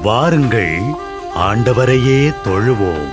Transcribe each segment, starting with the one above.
வாருங்கள், ஆண்டவரையே தொழுவோம்.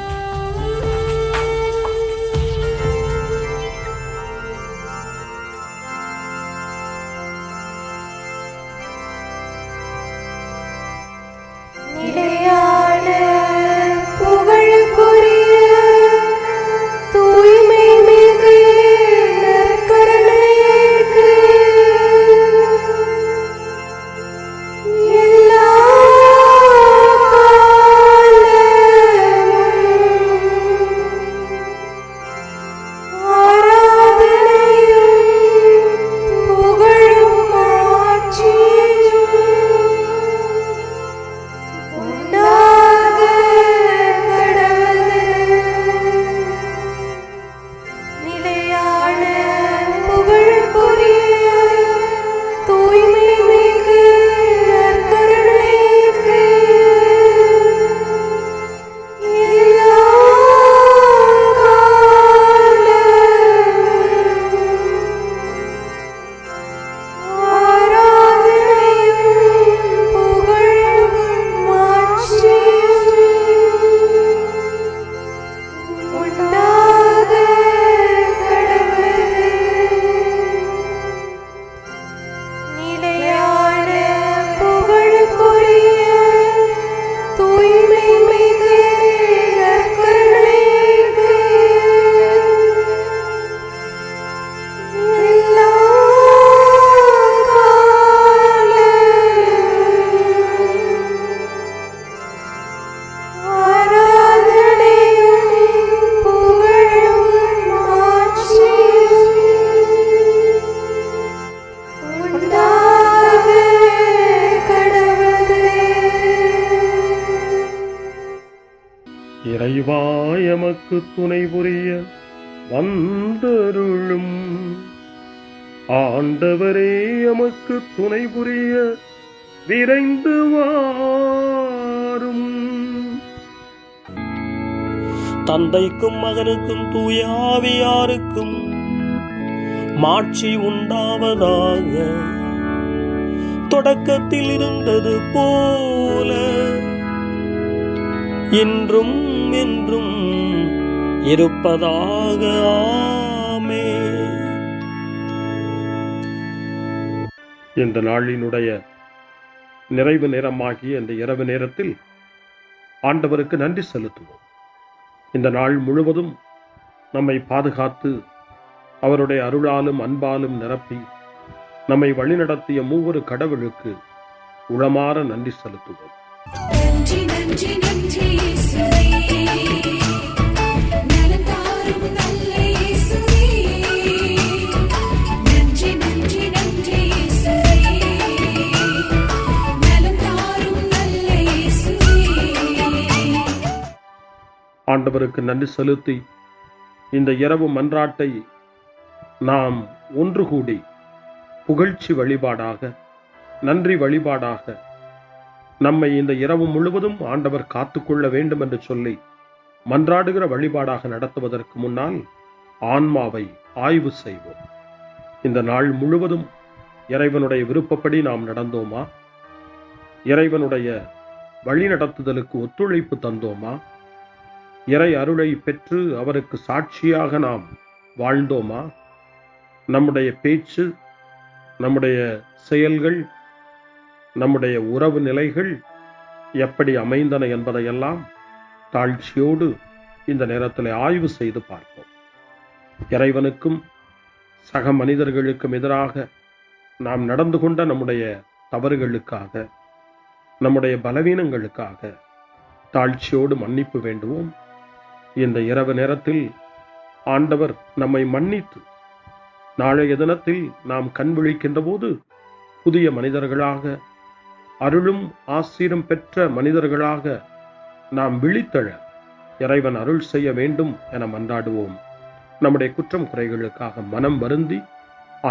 இறைவா எமக்கு துணை புரிய வந்தருளும். ஆண்டவரே எமக்கு துணை புரிய விரைந்து வாரும். தந்தைக்கும் மகனுக்கும் தூய ஆவியாருக்கும் மாட்சி உண்டாவதாக. தொடக்கத்தில் இருந்தது போல இன்றும் என்றும் இருப்பதாக. ஆமென். இந்த நாளினுடைய நிறைவு நேரமாகிய இந்த இரவு நேரத்தில் ஆண்டவருக்கு நன்றி செலுத்துவோம். இந்த நாள் முழுவதும் நம்மை பாதுகாத்து அவருடைய அருளாலும் அன்பாலும் நிரப்பி நம்மை வழிநடத்திய மூவொரு கடவுளுக்கு உளமாற நன்றி செலுத்துவோம். நன்றி நன்றி நன்றி இயேசுவே, நலம் தாரும் நல்ல இயேசுவே. நன்றி நன்றி நன்றி இயேசுவே, நலம் தாரும் நல்ல இயேசுவே. ஆண்டவருக்கு நன்றி செலுத்தி இந்த இரவு மன்றாட்டை நாம் ஒன்று கூடி புகழ்ச்சி வழிபாடாக, நன்றி வழிபாடாக நம்மை இந்த இரவு முழுவதும் ஆண்டவர் காத்துக்கொள்ள வேண்டும் என்று சொல்லி மன்றாடுகிற வழிபாடாக நடத்துவதற்கு முன்னால் ஆன்மாவை ஆய்வு செய்வோம். இந்த நாள் முழுவதும் இறைவனுடைய விருப்பப்படி நாம் நடந்தோமா? இறைவனுடைய வழி நடத்துதலுக்கு ஒத்துழைப்பு தந்தோமா? இறை அருளை பெற்று அவருக்கு சாட்சியாக நாம் வாழ்ந்தோமா? நம்முடைய பேச்சு, நம்முடைய செயல்கள், நம்முடைய உறவு நிலைகள் எப்படி அமைந்தன என்பதையெல்லாம் தாழ்ச்சியோடு இந்த நேரத்தில் ஆய்வு செய்து பார்ப்போம். இறைவனுக்கும் சக மனிதர்களுக்கும் எதிராக நாம் நடந்து கொண்ட நம்முடைய தவறுகளுக்காக, நம்முடைய பலவீனங்களுக்காக தாழ்ச்சியோடு மன்னிப்பு வேண்டுவோம். இந்த இரவு நேரத்தில் ஆண்டவர் நம்மை மன்னித்து நாளைய தினத்தில் நாம் கண் விழிக்கின்ற போது புதிய மனிதர்களாக, அருளும் ஆசீரும் பெற்ற மனிதர்களாக நாம் விழித்தெழ இறைவன் அருள் செய்ய வேண்டும் என மன்றாடுவோம். நம்முடைய குற்றம் குறைகளுக்காக மனம் வருந்தி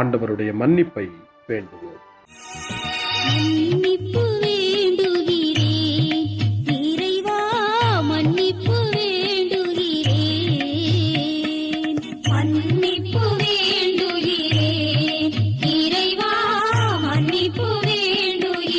ஆண்டவருடைய மன்னிப்பை வேண்டுவோம். மன்னிப்பு வேண்டுகிறேன் இறைவா, மன்னிப்பு வேண்டுகிறேன். மன்னிப்பு வேண்டுகிறேன் இறைவா, மன்னிப்பு வேண்டுகிறேன்.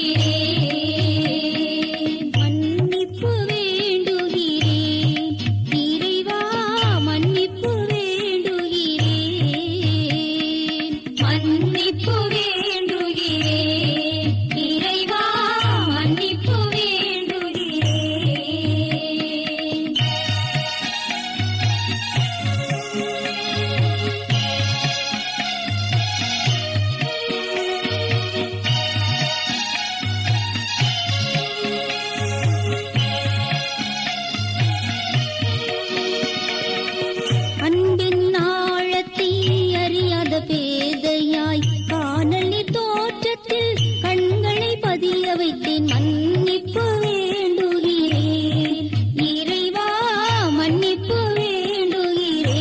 மன்னிப்பு வேண்டுகிறேன் இறைவா மன்னிப்பு வேண்டுகிறேன்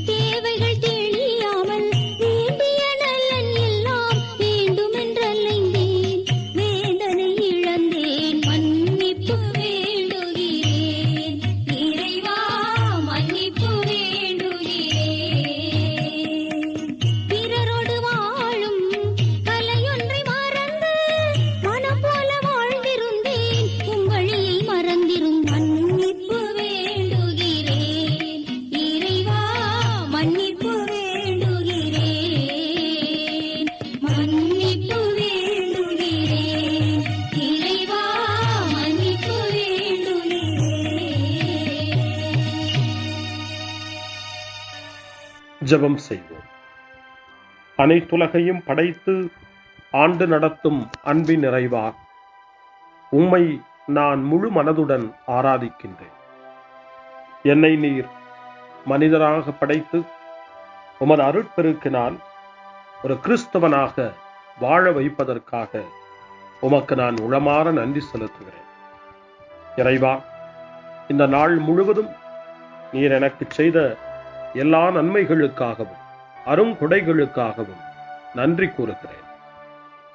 தேவைகள் தெரியாமல் வேண்டிய நலன் எல்லாம் வேண்டுமென்றலைந்தேன் வேதனை இழந்தேன் மன்னிப்பு வேண்டுகிறேன் இறைவா மன்னிப்பு வேண்டுகிறேன் பிறரோடு வாழும் கலையொன்றை மறந்து மனம் போல வாழ்ந்திருந்தேன் உங்களியை மறந்திரும் மன்னிப்பு வேண்டுகிறேன் இறைவா மன்னிப்பு வேண்டுகிறேன் மன்னிப்பு வேண்டுகிறேன் இறைவா மன்னிப்பு வேண்டுகிறேன். ஜெபம் செய்வோம். அனைத்துலகையும் படைத்து ஆண்டு நடத்தும் அன்பின் நிறைவா, உம்மை நான் முழு மனதுடன் ஆராதிக்கின்றேன். என்னை நீர் மனிதராக படைத்து உமது அருட்பெருக்கினால் ஒரு கிறிஸ்தவனாக வாழ வைப்பதற்காக உமக்கு நான் உளமாற நன்றி செலுத்துகிறேன். இறைவா, இந்த நாள் முழுவதும் நீர் எனக்கு செய்த எல்லா நன்மைகளுக்காகவும் அருங்கொடைகளுக்காகவும் நன்றி கூறுகிறேன்.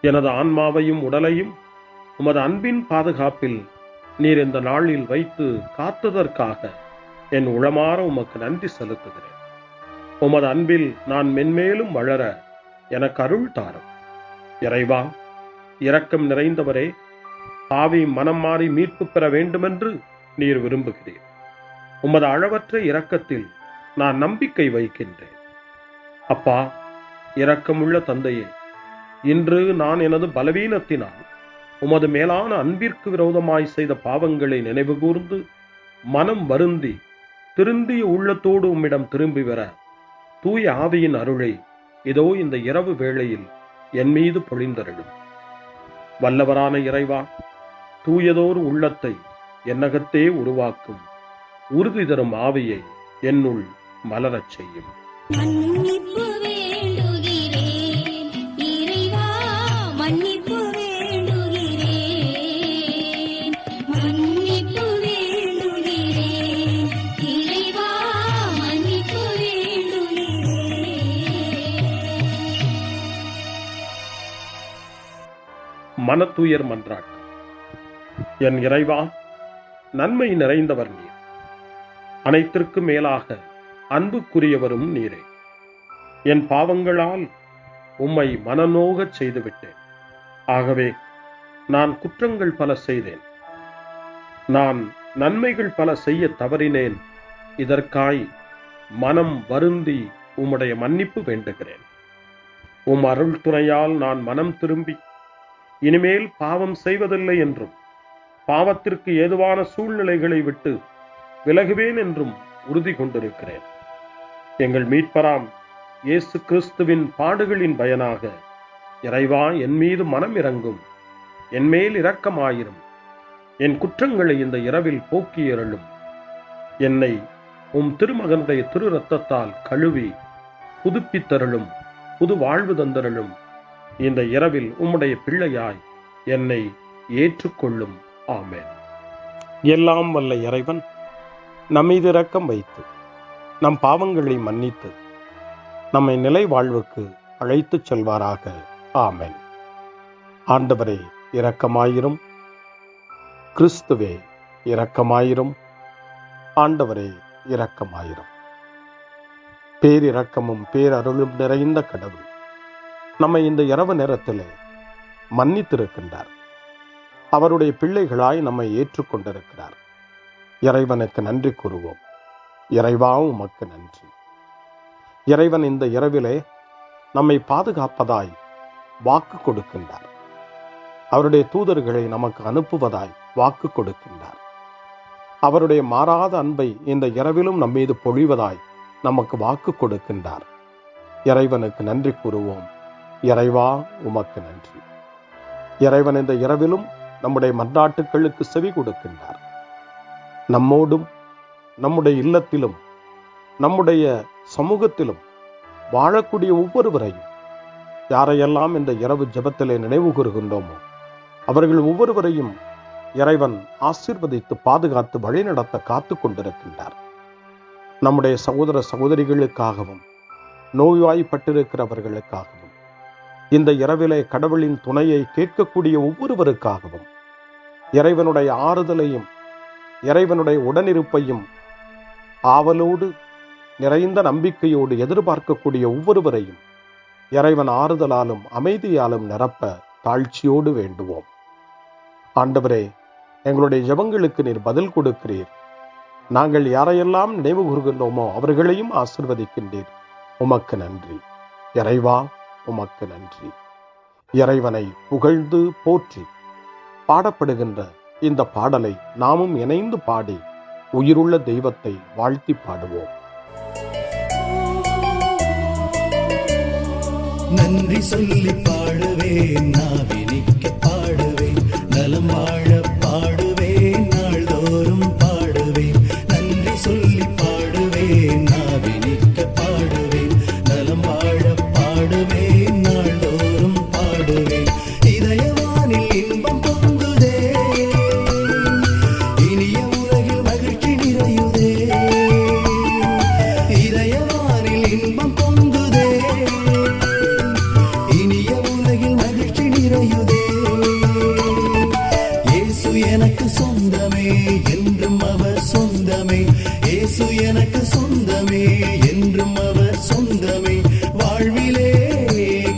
எனது ஆன்மாவையும் உடலையும் உமது அன்பின் பாதுகாப்பில் நீர் இந்த நாளில் வைத்து காத்ததற்காக என் உளமாற உமக்கு நன்றி செலுத்துகிறேன். உமது அன்பில் நான் மென்மேலும் வளர எனக்கு அருள் தாரும். இறைவா, இரக்கம் நிறைந்தவரே, பாவி மனம் மாறி மீட்பு பெற வேண்டுமென்று நீர் விரும்புகிறீர். உமது அளவற்ற இரக்கத்தில் நான் நம்பிக்கை வைக்கின்றேன். அப்பா, இரக்கமுள்ள தந்தையே, இன்று நான் எனது பலவீனத்தினால் உமது மேலான அன்பிற்கு விரோதமாய் செய்த பாவங்களை நினைவு கூர்ந்து மனம் வருந்தி திருந்திய உள்ளத்தோடு உம்மிடம் திரும்பி வர தூய ஆவியின் அருளை இதோ இந்த இரவு வேளையில் என் மீது பொழிந்தருளும். வல்லவரான இறைவா, தூயதோர் உள்ளத்தை என்னகத்தே உருவாக்கும் உறுதி தரும் ஆவியை என்னுள் மலரச் செய்யும். மன்னிப்பு வேண்டுகிறேன் இறைவா மன்னிப்பு வேண்டுகிறேன் மன்னிப்பு வேண்டுகிறேன் இறைவா மன்னிப்பு வேண்டுகிறேன். மனத்துயர் மன்றாட்டு. என் இறைவா, நன்மை நிறைந்தவர் நீர், அனைத்திற்கு மேலாக அன்புக்குரியவரும் நீரே. என் பாவங்களால் உம்மை மனநோகச் செய்துவிட்டேன். ஆகவே நான் குற்றங்கள் பல செய்தேன். நான் நன்மைகள் பல செய்ய தவறினேன். இதற்காய் மனம் வருந்தி உம்முடைய மன்னிப்பு வேண்டுகிறேன். உம் அருள் துணையால் நான் மனம் திரும்பி இனிமேல் பாவம் செய்வதில்லை என்றும் பாவத்திற்கு ஏதுவான சூழ்நிலைகளை விட்டு விலகுவேன் என்றும் உறுதி கொண்டிருக்கிறேன். எங்கள் மீட்பராம் இயேசு கிறிஸ்துவின் பாடுகளின் பயனாக இறைவா, என் மீது மனம் இறங்கும், என் மேல் இரக்கமாயிரும். என் குற்றங்களை இந்த இரவில் போக்கி அருளும். என்னை உம் திருமகனுடைய திரு இரத்தத்தால் கழுவி புதுப்பித்தருளும், புது வாழ்வு தந்தருளும். இந்த இரவில் உம்முடைய பிள்ளையாய் என்னை ஏற்றுக்கொள்ளும். ஆமென். எல்லாம் வல்ல இறைவன் நம்மீது இரக்கம் வைத்து நம் பாவங்களை மன்னித்து நம்மை நிலை வாழ்வுக்கு அழைத்துச் செல்வாராக. ஆமென். ஆண்டவரே இரக்கமாயிரும். கிறிஸ்துவே இரக்கமாயிரும். ஆண்டவரே இரக்கமாயிரும். பேரிரக்கமும் பேரருளும் நிறைந்த கடவுள் நம்மை இந்த இரவு நேரத்திலே மன்னித்திருக்கின்றார். அவருடைய பிள்ளைகளாய் நம்மை ஏற்றுக்கொண்டிருக்கிறார். இறைவனுக்கு நன்றி கூறுவோம். இறைவா, உமக்கு நன்றி. இறைவன் இந்த இரவிலே நம்மை பாதுகாப்பதாய் வாக்கு கொடுக்கின்றார். அவருடைய தூதர்களை நமக்கு அனுப்புவதாய் வாக்கு கொடுக்கின்றார். அவருடைய மாறாத அன்பை இந்த இரவிலும் நம்மீது பொழிவதாய் நமக்கு வாக்கு கொடுக்கின்றார். இறைவனுக்கு நன்றி கூறுவோம். இறைவா, உமக்கு நன்றி. இறைவன் இந்த இரவிலும் நம்முடைய மன்றாட்டுக்களுக்கு செவி கொடுக்கின்றார். நம்மோடும் நம்முடைய இல்லத்திலும் நம்முடைய சமூகத்திலும் வாழக்கூடிய ஒவ்வொருவரையும் யாரையெல்லாம் இந்த இரவு ஜெபத்திலே நினைவு கூறுகின்றோமோ அவர்கள் ஒவ்வொருவரையும் இறைவன் ஆசீர்வதித்து பாதுகாத்து வழிநடத்த காத்து கொண்டிருக்கின்றார். நம்முடைய சகோதர சகோதரிகளுக்காகவும் நோய்வாய்ப்பட்டிருக்கிறவர்களுக்காகவும் இந்த இரவிலே கடவுளின் துணையை கேட்கக்கூடிய ஒவ்வொருவருக்காகவும் இறைவனுடைய ஆறுதலையும் இறைவனுடைய உடனிருப்பையும் ஆவலோடு நிறைந்த நம்பிக்கையோடு எதிர்பார்க்கக்கூடிய ஒவ்வொருவரையும் இறைவன் ஆறுதலாலும் அமைதியாலும் நிரப்ப தாழ்ச்சியோடு வேண்டுவோம். ஆண்டவரே, எங்களுடைய ஜெபங்களுக்கு நீர் பதில் கொடுக்கிறீர். நாங்கள் யாரையெல்லாம் நினைவு கூறுகின்றோமோ அவர்களையும் ஆசீர்வதிக்கின்றீர். உமக்கு நன்றி. இறைவா, உமக்கு நன்றி. இறைவனை புகழ்ந்து போற்றி பாடப்படுகின்ற இந்த பாடலை நாமும் இணைந்து பாடி உயிருள்ள தெய்வத்தை வாழ்த்தி பாடுவோம். நன்றி சொல்லி பாடுவேன், நாவினிக்க பாடுவேன், நலம் வாழ பாடுவேன், நாள்தோறும் பாடுவேன். நன்றி சொல்லி பாடுவேன், நாவினிக்க பாடுவேன், நலம் வாழ பாடுவேன், நாள்தோறும் பாடுவேன். இதயவானில் இன்பம் பொங்குதே, இனிய உலகில் மகிழ்ச்சி நிறையுதே. இதயவானில் இன்பம் பொங்குதே, இனிய உலகில் மகிழ்ச்சி நிறையுதே. இயேசு எனக்கு சொந்தமே, என்றும் அவர் சொந்தமே. இயேசு எனக்கு சொந்தமே, என்றும் அவர் சொந்தமே. வாழ்விலே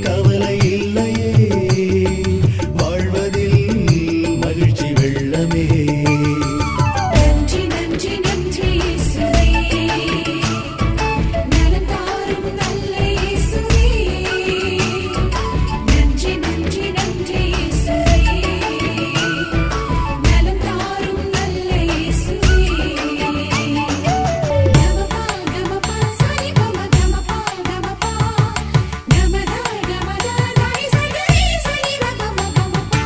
கவலை இல்லையே, வாழ்வதில் மகிழ்ச்சி வெள்ளமே. நன்றி நன்றி நன்றி இயேசுவே, நலம் தாரும் நல்ல இயேசுவே. நன்றி நன்றி நன்றி இயேசுவே, நலம் தாரும் நல்ல இயேசுவே. கமபா கமபா சரி கமபா கமபா கமதா கமதா தாய் சரி சரி கமபா.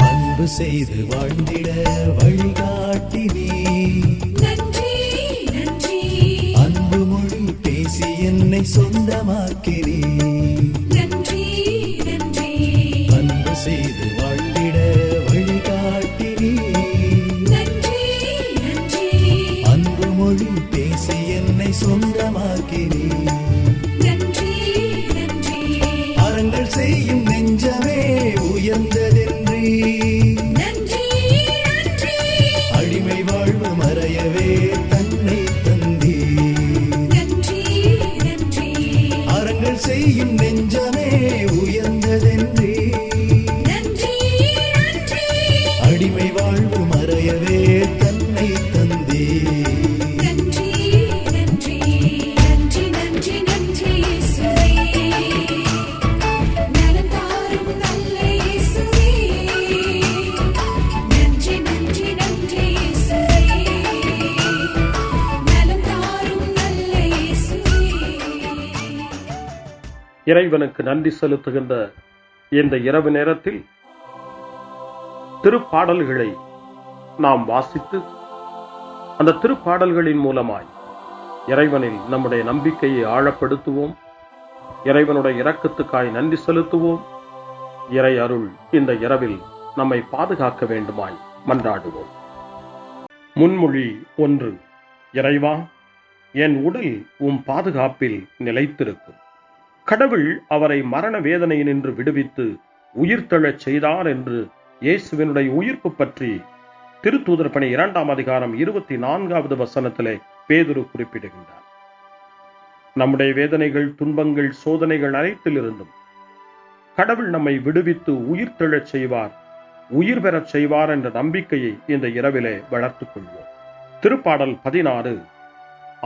அன்பு செய்து வாழ்ந்திட வழிகாட்டி நீ, நன்றி நன்றி அன்பு மொழி பேசி என்னை சொந்தமாக்கி நீ. நன்றி நன்றி அன்பு செய்து வாழ்ந்திட வழிகாட்டி நீ, நன்றி நன்றி அன்பு மொழி பேசி என்னை சொந்தமாக்கி நீ. நன்றி நன்றி அறங்கள் செய்யும் நெஞ்சமே உயர்ந்ததென்றி, நன்றி நன்றி அடிமை வாழ்வு மறையவே தன்னை தந்தி. நன்றி நன்றி அறங்கள் செய்யும் நெஞ்சமே உயர்ந்ததென்றி, நன்றி நன்றி அடிமை வாழ்வு மறையவே தன்னை தந்தி. நன்றி நன்றி நன்றி நன்றி நன்றி இயேசுவே, நலம் தாரும் நல்ல இயேசுவே. நன்றி நன்றி நன்றி இயேசுவே, நலம் தாரும் நல்ல இயேசுவே. இறைவனுக்கு நன்றி செலுத்துகின்ற இந்த இரவு நேரத்தில் திருப்பாடல்களை நாம் வாசித்து அந்த திருப்பாடல்களின் மூலமாய் இறைவனில் நம்முடைய நம்பிக்கையை ஆழப்படுத்துவோம். இறைவனுடைய இரக்கத்துக்காய் நன்றி செலுத்துவோம். இறை அருள் இந்த இரவில் நம்மை பாதுகாக்க வேண்டுமாய் மன்றாடுவோம். முன்மொழி 1. இறைவா, என் உடல் உம் பாதுகாப்பில் நிலைத்திருக்கும். கடவுள் அவரை மரண வேதனையினின்று விடுவித்து உயிர்த்தெழச் செய்தார் என்று இயேசுவினுடைய உயிர்ப்பு பற்றி திருத்தூதர் பணி 2ஆம் அதிகாரம் 24வது வசனத்திலே பேதுரு குறிப்பிடுகின்றார். நம்முடைய வேதனைகள், துன்பங்கள், சோதனைகள் அனைத்திலிருந்தும் கடவுள் நம்மை விடுவித்து உயிர்த்தெழச் செய்வார், உயிர் பெறச் செய்வார் என்ற நம்பிக்கையை இந்த இரவிலே வளர்த்துக் கொள்வோம். திருப்பாடல் 16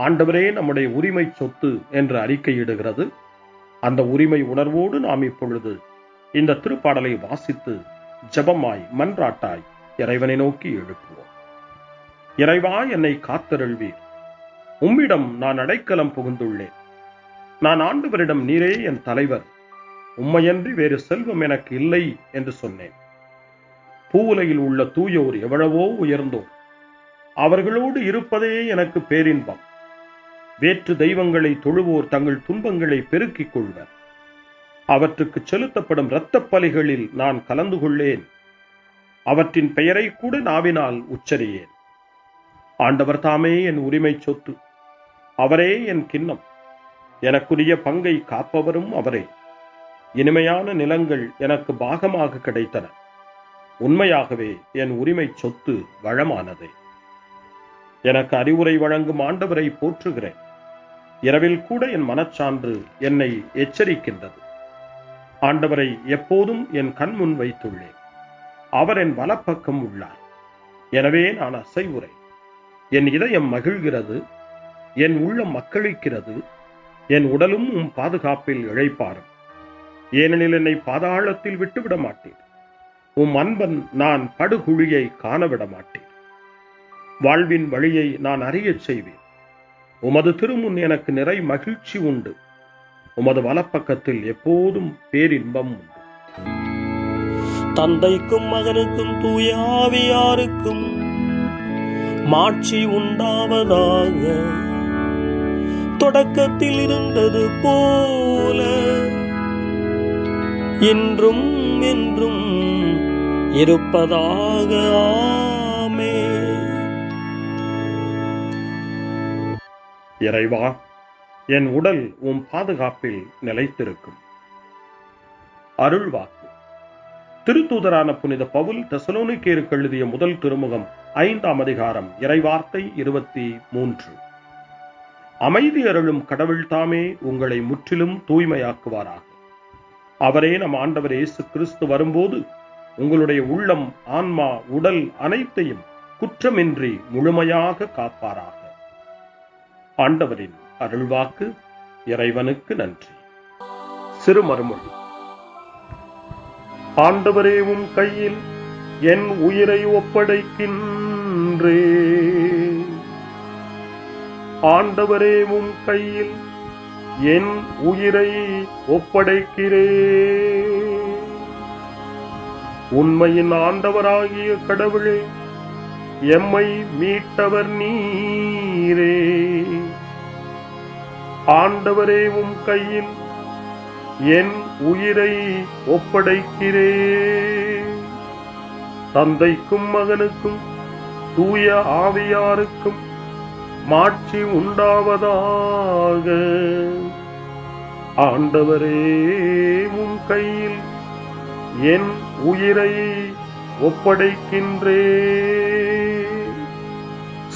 ஆண்டவரே நம்முடைய உரிமை சொத்து என்று அறிக்கையிடுகிறது. அந்த உரிமை உணர்வோடு நாம் இப்பொழுது இந்த திருப்பாடலை வாசித்து ஜெபமாய் மன்றாட்டாய் இறைவனை நோக்கி எழுப்புவோம். இறைவா, என்னை காத்தருள்வீர். உம்மிடம் நான் அடைக்கலம் புகுந்துள்ளேன். நான் ஆண்டவரிடம் நீரே என் தலைவர், உம்மையன்றி வேறு செல்வம் எனக்கு இல்லை என்று சொன்னேன். பூவுலகில் உள்ள தூயோர் எவ்வளவோ உயர்ந்தோர், அவர்களோடு இருப்பதே எனக்கு பேரின்பம். வேற்று தெய்வங்களை தொழுவோர் தங்கள் துன்பங்களை பெருக்கிக் கொள்வர். அவற்றுக்கு செலுத்தப்படும் இரத்தப் பலிகளில் நான் கலந்து கொள்ளேன். அவற்றின் பெயரை கூட நாவினால் உச்சரியேன். ஆண்டவர் தாமே என் உரிமை சொத்து, அவரே என் கிண்ணம். எனக்குரிய பங்கை காப்பவரும் அவரே. இனிமையான நிலங்கள் எனக்கு பாகமாக கிடைத்தன. உண்மையாகவே என் உரிமை சொத்து வளமானதே. எனக்கு அறிவுரை வழங்கும் ஆண்டவரை போற்றுகிறேன். இரவில் கூட என் மனச்சான்று என்னை எச்சரிக்கின்றது. ஆண்டவரை எப்போதும் என் கண் முன் வைத்துள்ளேன். அவர் என் வலப்பக்கம் உள்ளார். எனவே நான் அசைவுறேன். என் இதயம் மகிழ்கிறது, என் உள்ளம் மக்களிக்கிறது, என் உடலும் உம் பாதுகாப்பில் இழைப்பாரும். ஏனெனில் என்னை பாதாளத்தில் விட்டுவிட மாட்டேன். உம் அன்பன் நான் படுகுழியை காணவிட மாட்டேன். வாழ்வின் வழியை நான் அறியச் செய்வேன். உமது திருமுன் எனக்கு நிறை மகிழ்ச்சி உண்டு. உமது வலப்பக்கத்தில் எப்போதும் பேரின்பம் உண்டு. தந்தைக்கும் மகனுக்கும் தூய ஆவியாருக்கும் மாட்சி உண்டாவதாக. தொடக்கத்தில் இருந்தது போல இன்றும் என்றும் இருப்பதாக. ஆமென். இறைவா, என் உடல் உம் பாதுகாப்பில் நிலைத்திருக்கும். அருள்வாக்கு. திருத்தூதரான புனித பவுல் தெசலோனிக்கேயருக்கு எழுதிய முதல் திருமுகம் 5ஆம் அதிகாரம் இறைவார்த்தை 23. அமைதி அருளும் கடவுள் தாமே உங்களை முற்றிலும் தூய்மையாக்குவாராக. அவரே நம் ஆண்டவர் இயேசு கிறிஸ்து வரும்போது உங்களுடைய உள்ளம், ஆன்மா, உடல் அனைத்தையும் குற்றமின்றி முழுமையாக காப்பாராக. ஆண்டவரின் அருள்வாக்கு. இறைவனுக்கு நன்றி. சிறுமறுமொழி. ஆண்டவரே, உம் கையில் என் உயிரை ஒப்படைக்கின்றேன். ஆண்டவரே, உம் கையில் என் உயிரை ஒப்படைக்கிறேன். உண்மையின் ஆண்டவராகிய கடவுளே, எம்மை மீட்டவர் நீரே. ஆண்டவரே, உம் கையில் என் உயிரை ஒப்படைக்கிறேன். தந்தைக்கும் மகனுக்கும் தூய ஆவியாருக்கும் மாட்சி உண்டாவதாக. ஆண்டவரே, உம் கையில் என் உயிரை ஒப்படைக்கின்றேன்.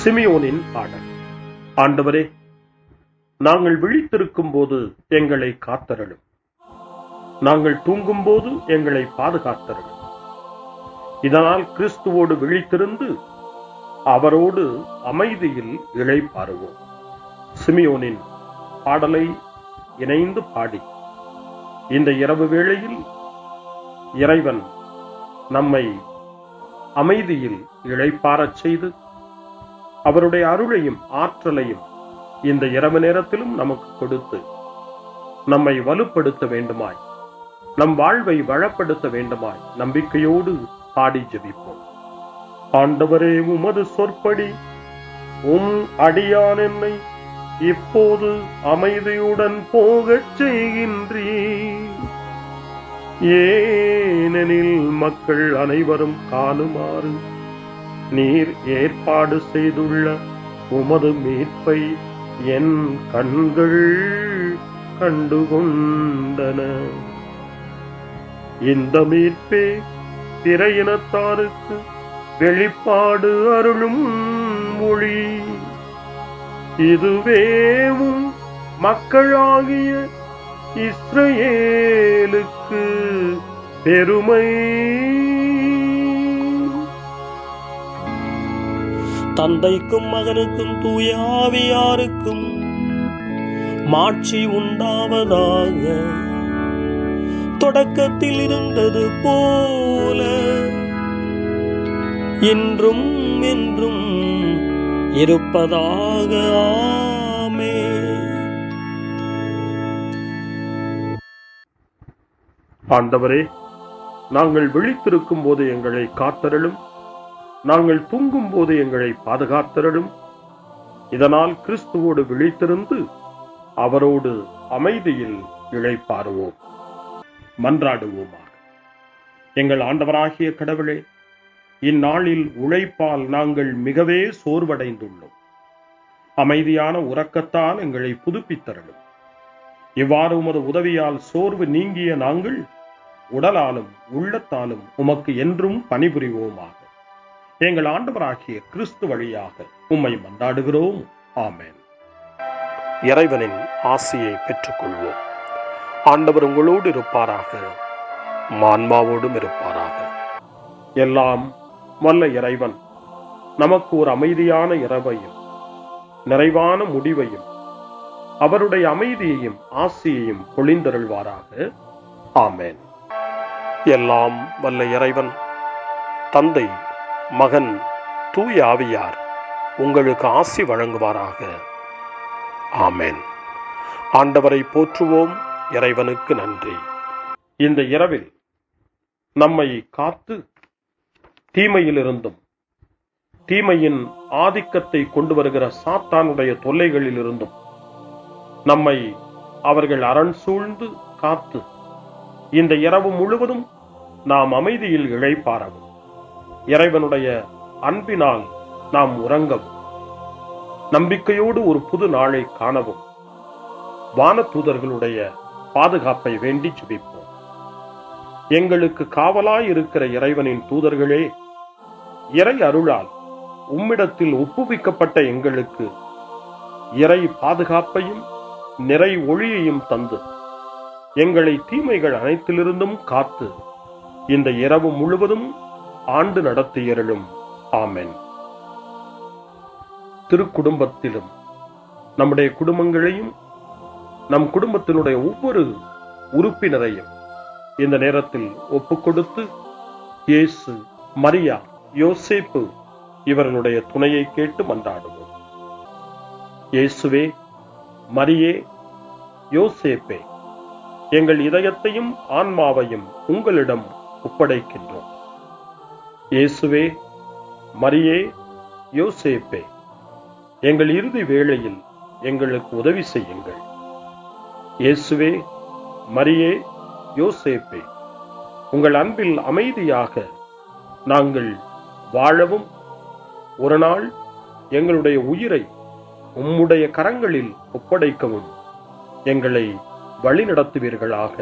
சிமியோனின் பாடல். ஆண்டவரே, நாங்கள் விழித்திருக்கும் போது எங்களை காத்தருளும். நாங்கள் தூங்கும் போது எங்களை பாதுகாத்தருளும். இதனால் கிறிஸ்துவோடு விழித்திருந்து அவரோடு அமைதியில் இளைப்பாறுவோம். சிமியோனின் பாடலை இணைந்து பாடி இந்த இரவு வேளையில் இறைவன் நம்மை அமைதியில் இளைப்பாறச் செய்து அவருடைய அருளையும் ஆற்றலையும் இந்த இரவு நேரத்திலும் நமக்கு கொடுத்து நம்மை வலுப்படுத்த வேண்டுமாய், நம் வாழ்வை வளப்படுத்த வேண்டுமாய் நம்பிக்கையோடு பாடி ஜெபிப்போம். ஆண்டவரே, உமது சொற்படி உம் அடியான் என்னை இப்போது அமைதியுடன் போகச் செய்கின்றீர். ஏனெனில் மக்கள் அனைவரும் காணுமாறு நீர் ஏற்பாடு செய்துள்ள உமது மீட்பை என் கண்கள் கண்டுகொண்டன. இந்த மீட்பே பிற இனத்தாருக்கு வெளிப்பாடு அருளும் மொழி. இதுவேவும் மக்களாகிய இஸ்ரவேலுக்கு பெருமை. தந்தைக்கும் மகனுக்கும் தூய ஆவியாருக்கும் மாட்சி உண்டாவதாக. தொடக்கத்தில் இருந்தது போல இன்றும் என்றும் இருப்பதாக. ஆமென். ஆண்டவரே, நாங்கள் விழித்திருக்கும் போது எங்களை காத்தருளும். நாங்கள் தூங்கும் போது எங்களை பாதுகாத்தருளும். இதனால் கிறிஸ்துவோடு விழித்திருந்து அவரோடு அமைதியில் இளைப்பாறுவோம். மன்றாடுவோமாக. எங்கள் ஆண்டவராகிய கடவுளே, இந்நாளில் உழைப்பால் நாங்கள் மிகவே சோர்வடைந்துள்ளோம். அமைதியான உறக்கத்தால் எங்களை புதுப்பித்தருளும். இவ்வாறு உமது உதவியால் சோர்வு நீங்கிய நாங்கள் உடலாலும் உள்ளத்தாலும் உமக்கு என்றும் பணிபுரிவோமாக. எங்கள் ஆண்டவராகிய கிறிஸ்து வழியாக உம்மை மன்றாடுகிறோம். ஆமென். இறைவனின் ஆசியை பெற்றுக்கொள்வோம். ஆண்டவர் உங்களோடு இருப்பாராக, ஆன்மாவோடும் இருப்பாராக. எல்லாம் வல்ல இறைவன் நமக்கு ஒரு அமைதியான இரவையும் நிறைவான முடிவையும் அவருடைய அமைதியையும் ஆசியையும் பொழிந்தருள்வாராக. ஆமென். எல்லாம் வல்ல இறைவன் தந்தை, மகன், தூய ஆவியார் உங்களுக்கு ஆசி வழங்குவாராக. ஆமென். ஆண்டவரை போற்றுவோம். இறைவனுக்கு நன்றி. இந்த இரவில் நம்மை காத்து தீமையிலிருந்தும் தீமையின் ஆதிக்கத்தை கொண்டு வருகிற சாத்தானுடைய தொல்லைகளிலிருந்தும் நம்மை அவர்கள் அரண் சூழ்ந்து காத்து இந்த இரவு முழுவதும் நாம் அமைதியில் இளைப்பாறவும், இறைவனுடைய அன்பினால் நாம் உறங்கவும், நம்பிக்கையோடு ஒரு புது நாளை காணவும் வானதூதர்களுடைய பாதுகாப்பை வேண்டி ஜெபிப்போம். எங்களுக்கு காவலாய் இருக்கிற இறைவனின் தூதர்களே, இறை அருளால் உம்மிடத்தில் ஒப்புவிக்கப்பட்ட எங்களுக்கு இறை பாதுகாப்பையும் நிறை ஒளியையும் தந்து எங்களை தீமைகள் அனைத்திலிருந்தும் காத்து இந்த இரவு முழுவதும் ஆண்டு நடத்தியருளும். ஆமென். திருக்குடும்பத்திலும் நம்முடைய குடும்பங்களையும் நம் குடும்பத்தினுடைய ஒவ்வொரு உறுப்பினரையும் இந்த நேரத்தில் ஒப்புக்கொடுத்து இயேசு, மரியா, யோசேப்பு இவர்களுடைய துணையை கேட்டு மன்றாடுவோம். இயேசுவே, மரியே, யோசேப்பே, எங்கள் இதயத்தையும் ஆன்மாவையும் உங்களிடம் ஒப்படைக்கின்றோம். இயேசுவே, மரியே, யோசேப்பே, எங்கள் இறுதி வேளையில் எங்களுக்கு உதவி செய்யுங்கள். இயேசுவே, மரியே, யோசேப்பே, உங்கள் அன்பில் அமைதியாக நாங்கள் வாழவும் ஒரு நாள் எங்களுடைய உயிரை உம்முடைய கரங்களில் ஒப்படைக்கவும் எங்களை வழிநடத்துவீர்களாக.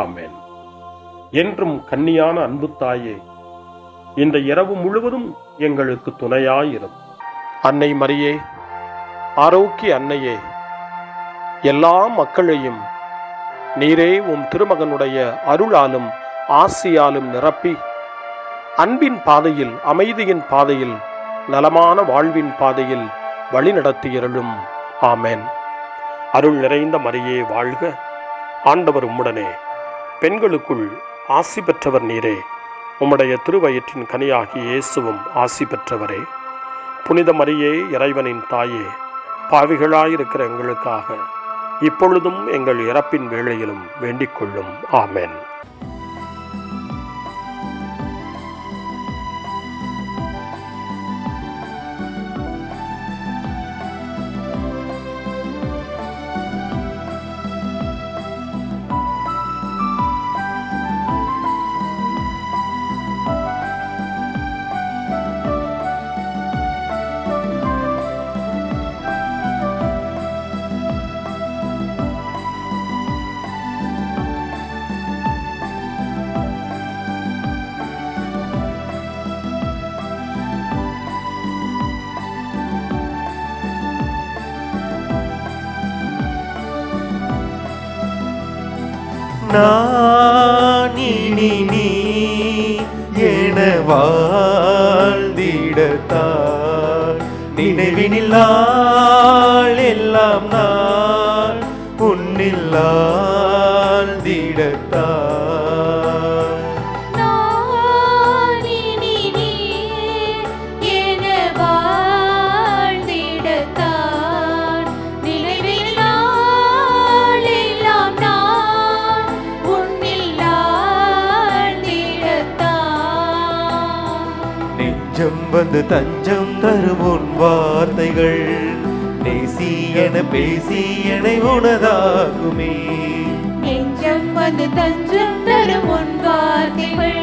ஆமென். என்றும் கன்னியான அன்பு தாயே, இந்த இரவு முழுவதும் எங்களுக்கு துணையாயிரும். அன்னை மரியே, ஆரோக்கிய அன்னையே, எல்லா மக்களையும் நீரே உம் திருமகனுடைய அருளாலும் ஆசியாலும் நிரப்பி அன்பின் பாதையில், அமைதியின் பாதையில், நலமான வாழ்வின் பாதையில் வழிநடத்தியருளும். ஆமென். அருள் நிறைந்த மரியே வாழ்க, ஆண்டவர் உம்முடனே, பெண்களுக்குள் ஆசி பெற்றவர் நீரே, உம்முடைய திருவயிற்றின் கனியாகிய இயேசுவும் ஆசி பெற்றவரே. புனித மரியே, இறைவனின் தாயே, பாவிகளாயிருக்கிற எங்களுக்காக இப்பொழுதும் எங்கள் இறப்பின் வேளையிலும் வேண்டிக் கொள்ளும். ஆமென். நான் இனி நீ என வாழ்ந்திடத்தான் நினைவினில் நாள் எல்லாம் நான் உன்னில் ஆழ்ந்திடத்தான். நான் இனி நீ என வாழ்ந்திடத்தான் நினைவில் நாளெல்லாம் நான் உன்னில் ஆழ்ந்திடத்தான். நெஞ்சம் வந்து தஞ்சம் தரும் உன் வார்த்தைகள் நேசி என பேசி என்னை உனதாக்குமே. நெஞ்சம் வந்து தஞ்சம் தரும் உன் வார்த்தைகள்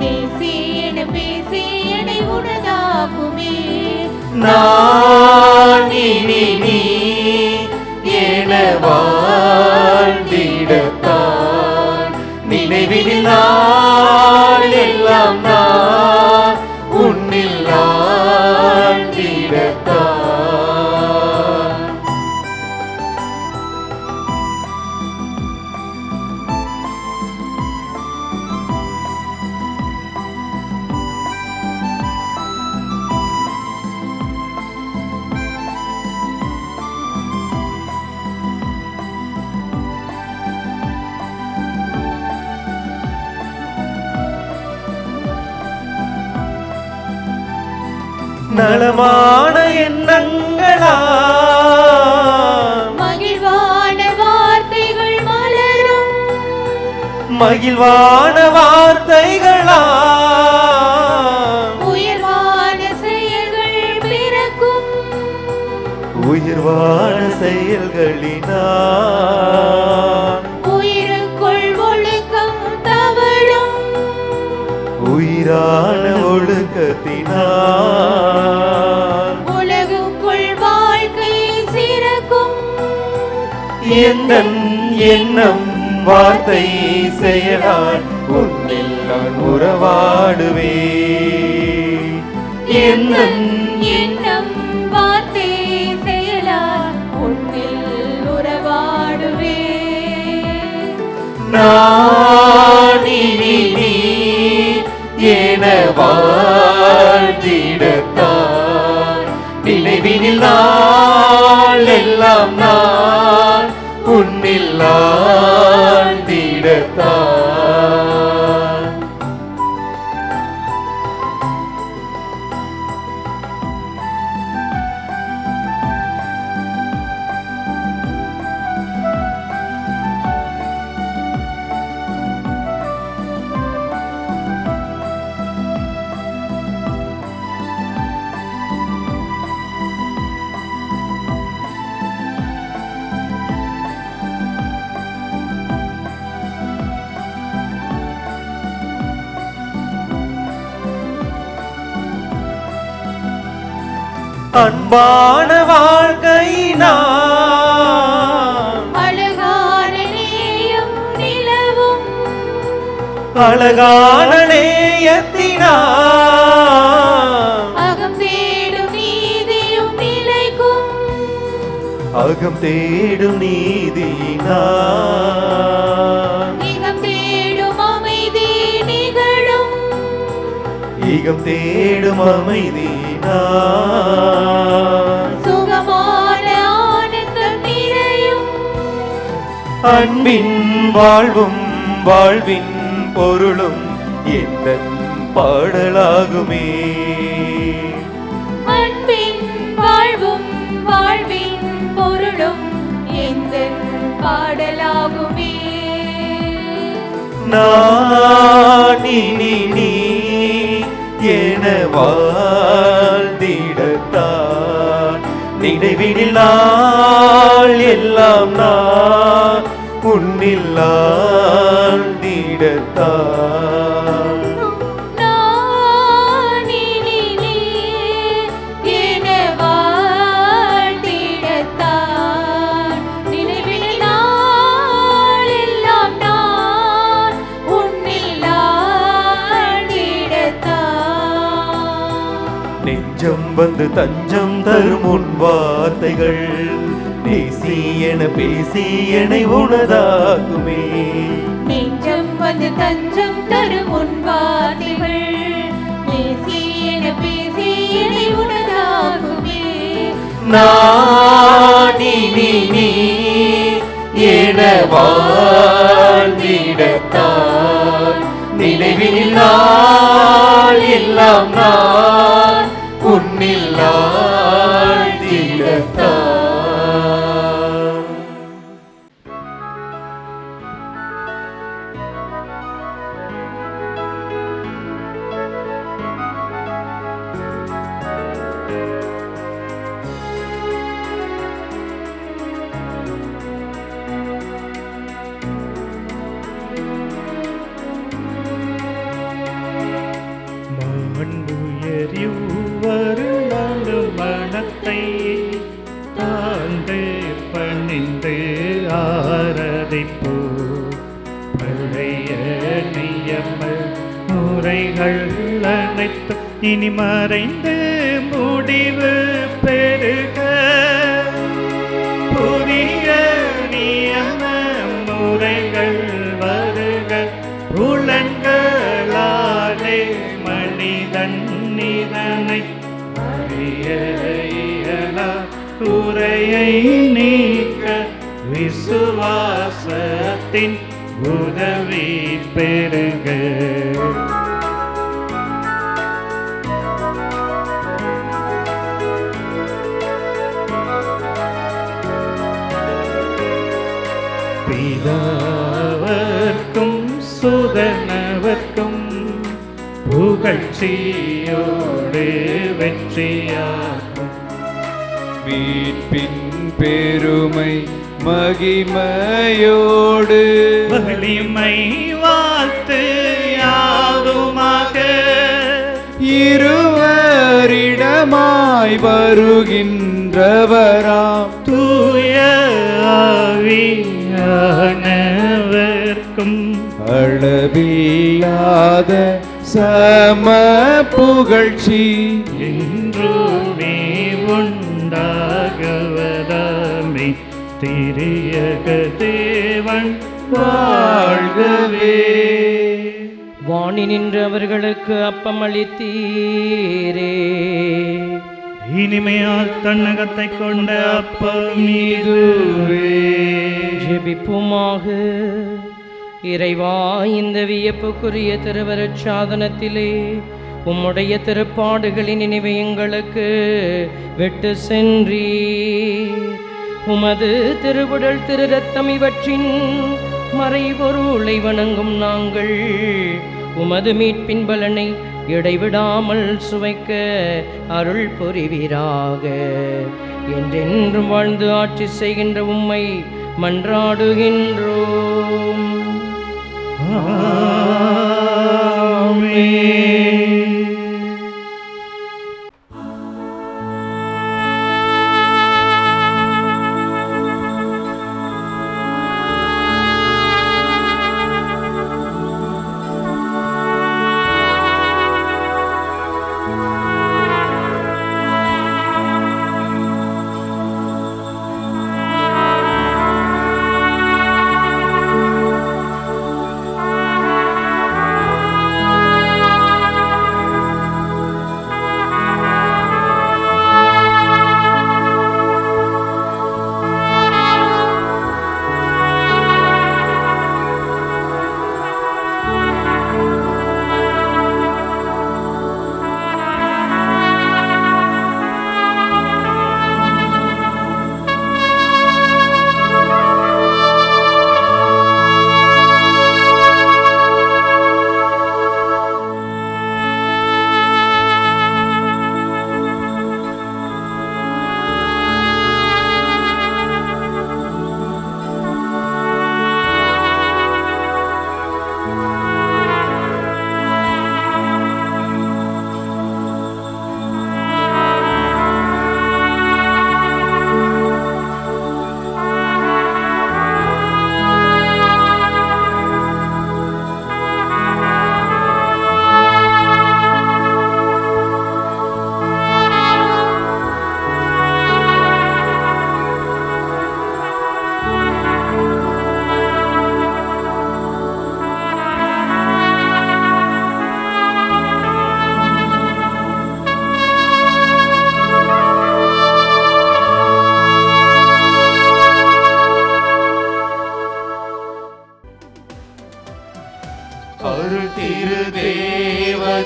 நேசி என பேசி என்னை உனதாக்குமே. நான் நீ என வாழ்ந்திடத்தான் நினைவினில் நான் எல்லாம் நான் உன்னில் ஆழ்ந்திடத்தான். நலமான எண்ணங்களா மகிழ்வான வார்த்தைகள் மலரும் மகிழ்வான வார்த்தைகளா உயர்வான செயல்கள் பிறக்கும் உயர்வான செயல்களினா உயிருக்குள் ஒழுக்கம் தவழும் உயிரான ஒழுக்கத்தினால் உலகுக்குள் வாழ்க்கை சிறக்கும் எந்தன் எண்ணம் வார்த்தை செயலால் உன்னில் நான் உறவாடுவே. எந்தன் எண்ணம் வார்த்தை செயலால் உன்னில் உறவாடுவே. நான் நீ என வாழ்ந்திடத்தான் நினைவினில் நாள் எல்லாம் நான் உன்னில் ஆழ்ந்திடத்தான். அன்பான வாழ்க்கை நான் அழகான நேயம் நிலவும் அழகான நேயத்தினால் அகம் தேடும் நீதியும் நிலைக்கும் அகம் தேடும் நீதியினால் இகம் தேடும் அமைதி நிகழும் இகம் தேடும் அமைதியினால் சுகமான ஆனந்தம் நிறையும் அன்பின் வாழ்வும் வாழ்வின் பொருளும் எந்த பாடலாகுமே. அன்பின் வாழ்வும் வாழ்வின் பொருளும் எந்தன் பாடலாகுமே. நான் நீ என வாழ்ந்திடத்தான் நினைவினில் நாள் எல்லாம் நான் உன்னில் ஆழ்ந்திடத்தான். நான் நீ என வாழ்ந்திடத்தான் நினைவில் நாள் எல்லாம் நான் உன்னில் ஆழ்ந்திடத்தான். நெஞ்சம் வந்து தஞ்சம் தரும் உன் வார்த்தைகள் நேசி என பேசி என்னை உனதாக்குமே. நெஞ்சம் வந்து தஞ்சம் தரும் உன் வார்த்தைகள் பேசி என பேசி என்னை உனதாகுமே. நான் நீ என வாழ்ந்திடத்தான் நினைவினில் நாள் எல்லாம் நான் உன்னில் ஆழ்ந்திடத்தான். கண்டு பணிந்து ஆராதிப்போ. பழைய நியம முறைகள் அனைத்தும் இனி மறைந்து முடிவு பெறுக. புதிய நியம முறைகள் வருக. புலன்களாலே மனிதன் இதனை அறிய இயலா. குறையை நீக்க விசுவாசத்தின் உதவி பெறுக. பிதாவர்க்கும் சுதனவர்க்கும் புகழ்ச்சியோடு வெற்றியாகும். மீட்பின் பெருமை மகிமையோடு வலிமை வாழ்த்து யாதுமாக. இருவரிடமாய் வருகின்றவராம் தூய ஆவியானவர்க்கும் அளவில்லாத சம புகழ்ச்சி என்றுமே உண்டாகுவதாமே. திரியக தேவன் வாழ்கவே. வாணி நின்று அவர்களுக்கு அப்பம் அளித்தீரே. இனிமையால் தன்னகத்தை கொண்ட அப்பம் இதுவே. ஜெபிப்புமாக. இறைவா, இந்த வியப்புக்குரிய திருவருட் சாதனத்திலே உம்முடைய திருப்பாடுகளின் நினைவை எங்களுக்கு விட்டு சென்றீர். உமது திருவுடல் திரு ரத்தம் இவற்றின் மறைபொருளை வணங்கும் நாங்கள் உமது மீட்பின் பலனை இடைவிடாமல் சுவைக்க அருள் புரிவீராக. என்றென்றும் வாழ்ந்து ஆட்சி செய்கின்ற உம்மை மன்றாடுகின்றோம்.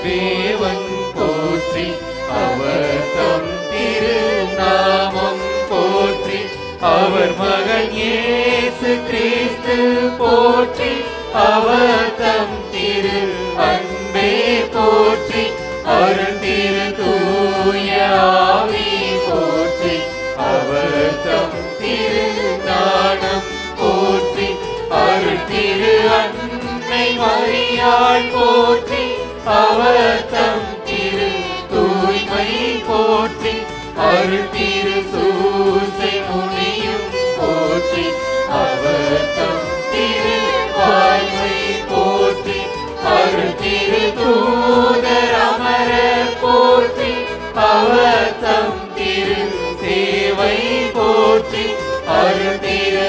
தேவன் போற்றி, அவர் தம் திருநாமம் போற்றி, அவர் மகன் இயேசு கிறிஸ்து போற்றி, அவர் தம் திரு அன்பே போற்றி, அருள் திரு தூய ஆவி போற்றி, அவர் தம் திரு ஞானம் போற்றி, அருள் திரு அன்னை மரியாள் போற்றி, அவர் தம் திரு தூய்மை போற்றி, அருள் திரு சூசை முனி அருள் திரு